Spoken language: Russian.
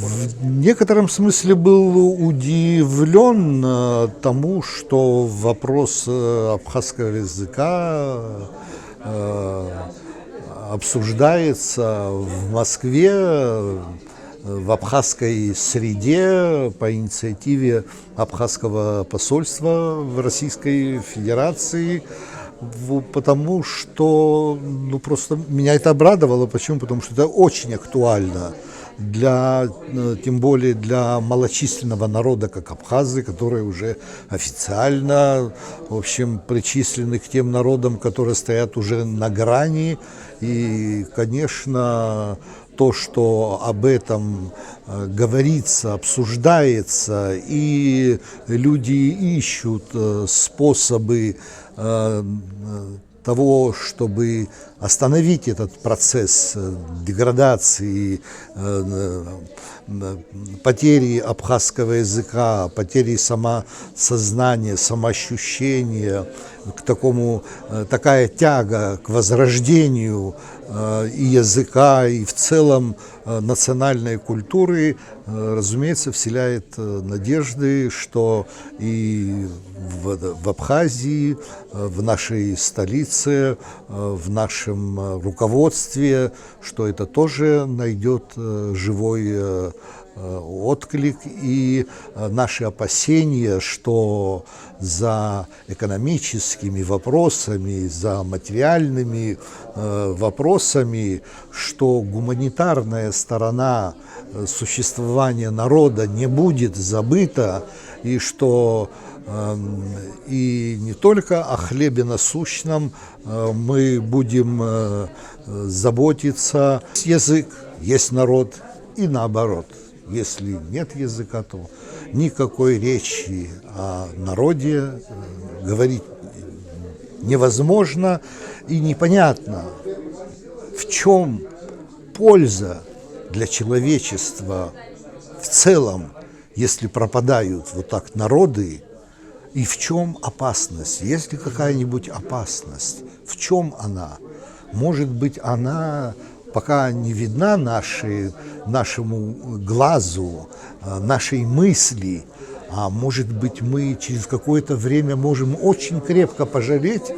В некотором смысле был удивлен тому, что вопрос абхазского языка обсуждается в Москве, в абхазской среде по инициативе абхазского посольства в Российской Федерации, потому что просто меня это обрадовало. Почему? Потому что это очень актуально тем более для малочисленного народа, как абхазы, которые уже официально, в общем, причислены к тем народам, которые стоят уже на грани. И, конечно, то, что об этом говорится, обсуждается, и люди ищут способы того, чтобы остановить этот процесс деградации, потери абхазского языка, потери самосознания, самоощущения, такая тяга к возрождению и языка, и в целом национальной культуры, разумеется, вселяет надежды, что и в Абхазии, в нашей столице, в нашем руководстве, что это тоже найдет живой отклик, и наши опасения, что за экономическими вопросами, за материальными вопросами, что гуманитарная сторона существования народа не будет забыта, и что и не только о хлебе насущном мы будем заботиться. Язык есть народ, и наоборот. Если нет языка, то никакой речи о народе говорить невозможно, и непонятно, в чем польза для человечества в целом, если пропадают вот так народы, и в чем опасность? Есть ли какая-нибудь опасность? В чем она? Может быть, она пока не видна нашему глазу, нашей мысли, а может быть, мы через какое-то время можем очень крепко пожалеть,